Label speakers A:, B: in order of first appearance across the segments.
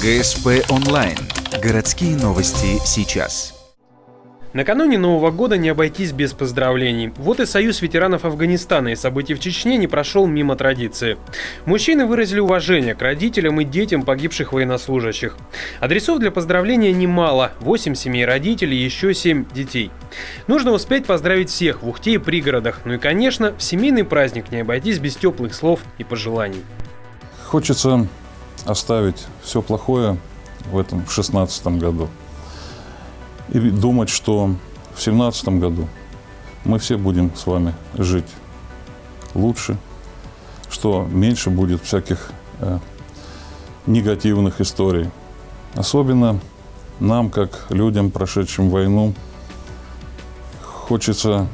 A: ГСП онлайн. Городские новости сейчас.
B: Накануне Нового года не обойтись без поздравлений. Вот и Союз ветеранов Афганистана и событий в Чечне не прошел мимо традиции. Мужчины выразили уважение к родителям и детям погибших военнослужащих. Адресов для поздравления немало. 8 семей родителей и еще 7 детей. Нужно успеть поздравить всех в Ухте и пригородах. Ну и, конечно, в семейный праздник не обойтись без теплых слов и пожеланий.
C: Хочется оставить все плохое в этом 2016 году. И думать, что в 2017 году мы все будем с вами жить лучше, что меньше будет всяких негативных историй. Особенно нам, как людям, прошедшим войну, хочется,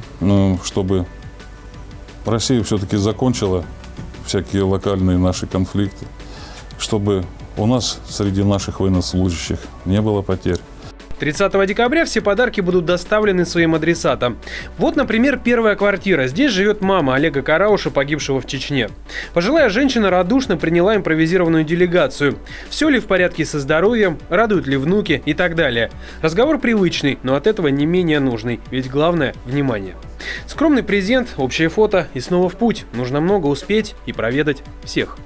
C: чтобы Россия все-таки закончила всякие локальные наши конфликты, чтобы у нас среди наших военнослужащих не было потерь.
B: 30 декабря все подарки будут доставлены своим адресатам. Вот, например, первая квартира. Здесь живет мама Олега Карауша, погибшего в Чечне. Пожилая женщина радушно приняла импровизированную делегацию. Все ли в порядке со здоровьем, радуют ли внуки и так далее. Разговор привычный, но от этого не менее нужный, ведь главное – внимание. Скромный презент, общее фото и снова в путь. Нужно много успеть и проведать всех.